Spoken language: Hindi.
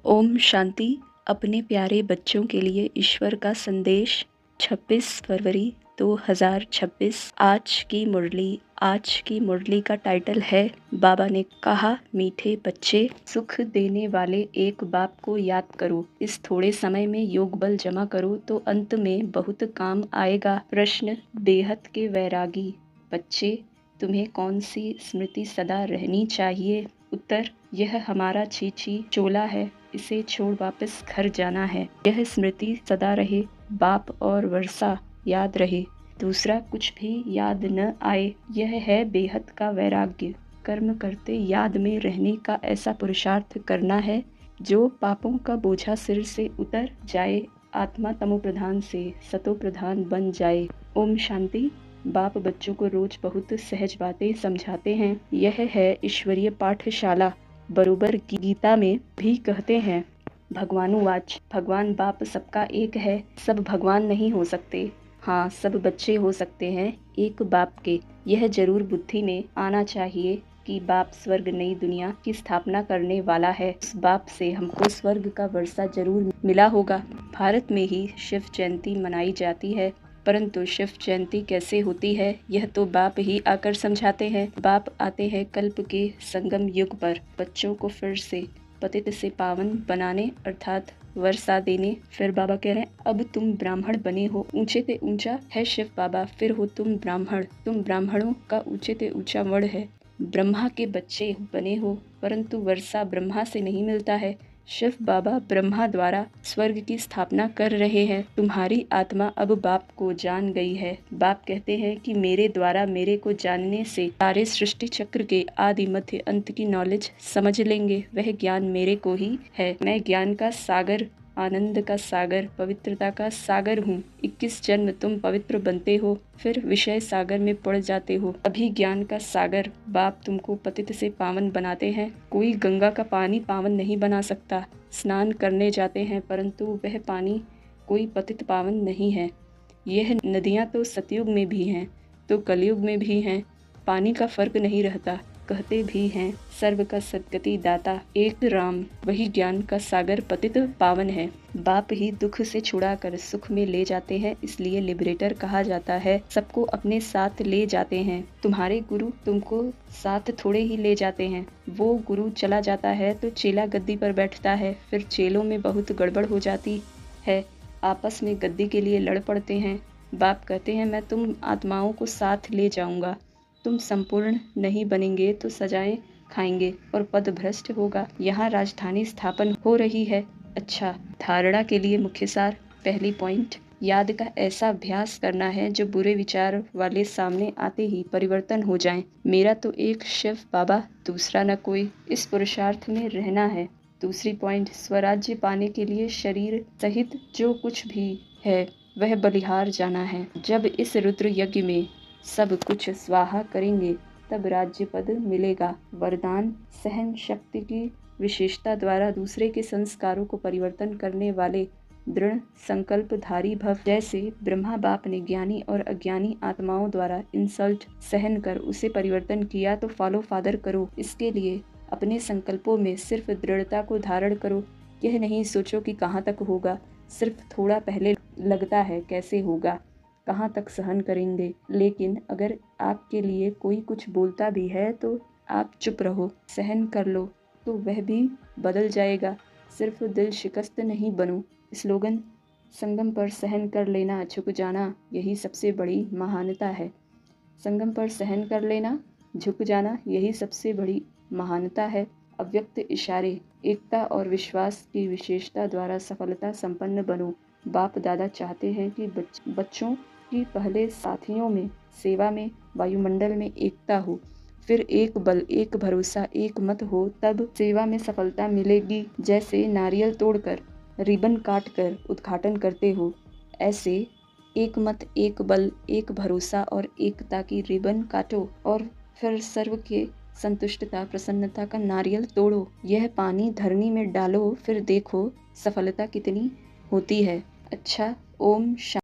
ओम शांति। अपने प्यारे बच्चों के लिए ईश्वर का संदेश 26 फरवरी 2026। आज की मुरली का टाइटल है बाबा ने कहा, मीठे बच्चे, सुख देने वाले एक बाप को याद करो। इस थोड़े समय में योग बल जमा करो तो अंत में बहुत काम आएगा। प्रश्न, बेहद के वैरागी बच्चे, तुम्हें कौन सी स्मृति सदा रहनी चाहिए? उत्तर, यह हमारा चीची चोला है, इसे छोड़ वापस घर जाना है। यह स्मृति सदा रहे, बाप और वर्षा याद रहे। दूसरा कुछ भी याद न आए, यह है बेहद का वैराग्य। कर्म करते याद में रहने का ऐसा पुरुषार्थ करना है जो पापों का बोझा सिर से उतर जाए, आत्मा तमो प्रधान से सतो प्रधान बन जाए। ओम शांति। बाप बच्चों को रोज बहुत सहज बातें समझाते हैं। यह है ईश्वरीय पाठशाला। बरोबर गीता में भी कहते हैं, भगवानुवाच, भगवान बाप सबका एक है। सब भगवान नहीं हो सकते, हाँ सब बच्चे हो सकते हैं एक बाप के। यह जरूर बुद्धि में आना चाहिए कि बाप स्वर्ग नई दुनिया की स्थापना करने वाला है। उस बाप से हमको स्वर्ग का वर्षा जरूर मिला होगा। भारत में ही शिव जयंती मनाई जाती है, परंतु शिव जयंती कैसे होती है यह तो बाप ही आकर समझाते हैं। बाप आते हैं कल्प के संगम युग पर, बच्चों को फिर से पतित से पावन बनाने अर्थात वर्षा देने। फिर बाबा कह रहे हैं, अब तुम ब्राह्मण बने हो, ऊंचे ते ऊंचा है शिव बाबा, फिर हो तुम ब्राह्मण। तुम ब्राह्मणों का ऊंचे ते ऊंचा वर्ण है। ब्रह्मा के बच्चे बने हो, परंतु वर्षा ब्रह्मा से नहीं मिलता है। शिव बाबा ब्रह्मा द्वारा स्वर्ग की स्थापना कर रहे हैं। तुम्हारी आत्मा अब बाप को जान गई है। बाप कहते हैं कि मेरे द्वारा मेरे को जानने से सारे सृष्टि चक्र के आदि मध्य अंत की नॉलेज समझ लेंगे। वह ज्ञान मेरे को ही है। मैं ज्ञान का सागर, आनंद का सागर, पवित्रता का सागर हूँ। 21 जन्म तुम पवित्र बनते हो, फिर विषय सागर में पड़ जाते हो। अभी ज्ञान का सागर बाप तुमको पतित से पावन बनाते हैं। कोई गंगा का पानी पावन नहीं बना सकता। स्नान करने जाते हैं परंतु वह पानी कोई पतित पावन नहीं है। यह नदियाँ तो सतयुग में भी हैं तो कलयुग में भी हैं, पानी का फर्क नहीं रहता। कहते भी हैं, सर्व का सद्गति दाता एक राम, वही ज्ञान का सागर पतित पावन है। बाप ही दुख से छुड़ा कर सुख में ले जाते हैं, इसलिए लिबरेटर कहा जाता है। सबको अपने साथ ले जाते हैं। तुम्हारे गुरु तुमको साथ थोड़े ही ले जाते हैं। वो गुरु चला जाता है तो चेला गद्दी पर बैठता है, फिर चेलों में बहुत गड़बड़ हो जाती है, आपस में गद्दी के लिए लड़ पड़ते हैं। बाप कहते हैं, मैं तुम आत्माओं को साथ ले जाऊंगा। तुम संपूर्ण नहीं बनेंगे तो सजाएं खाएंगे और पद भ्रष्ट होगा। यहाँ राजधानी स्थापन हो रही है। अच्छा, धारणा के लिए मुख्य सार। पहली पॉइंट, याद का ऐसा अभ्यास करना है जो बुरे विचार वाले सामने आते ही परिवर्तन हो जाएं। मेरा तो एक शिव बाबा, दूसरा न कोई। इस पुरुषार्थ में रहना है। दूसरी पॉइंट, स्वराज्य पाने के लिए शरीर सहित जो कुछ भी है वह बलिहार जाना है। जब इस रुद्र यज्ञ में सब कुछ स्वाहा करेंगे तब राज्य पद मिलेगा। वरदान, सहन शक्ति की विशेषता द्वारा दूसरे के संस्कारों को परिवर्तन करने वाले दृढ़ संकल्पधारी भव। जैसे ब्रह्मा बाप ने ज्ञानी और अज्ञानी आत्माओं द्वारा इंसल्ट सहन कर उसे परिवर्तन किया, तो फॉलो फादर करो। इसके लिए अपने संकल्पों में सिर्फ दृढ़ता को धारण करो। यह नहीं सोचो कि कहाँ तक होगा, सिर्फ थोड़ा पहले लगता है कैसे होगा, कहाँ तक सहन करेंगे। लेकिन अगर आपके लिए कोई कुछ बोलता भी है तो आप चुप रहो, सहन कर लो, तो वह भी बदल जाएगा। सिर्फ दिल शिकस्त नहीं बनो। स्लोगन, संगम पर सहन कर लेना, झुक जाना, यही सबसे बड़ी महानता है। संगम पर सहन कर लेना, झुक जाना, यही सबसे बड़ी महानता है। अव्यक्त इशारे, एकता और विश्वास की विशेषता द्वारा सफलता संपन्न बनो। बाप दादा चाहते हैं कि बच्चों की पहले साथियों में, सेवा में, वायुमंडल में एकता हो, फिर एक बल, एक भरोसा, एक मत हो, तब सेवा में सफलता मिलेगी। जैसे नारियल तोड़कर रिबन काटकर उद्घाटन करते हो, ऐसे एक मत, एक बल, एक भरोसा और एकता की रिबन काटो और फिर सर्व के संतुष्टता प्रसन्नता का नारियल तोड़ो। यह पानी धरनी में डालो, फिर देखो सफलता कितनी होती है। अच्छा, ओम शांति।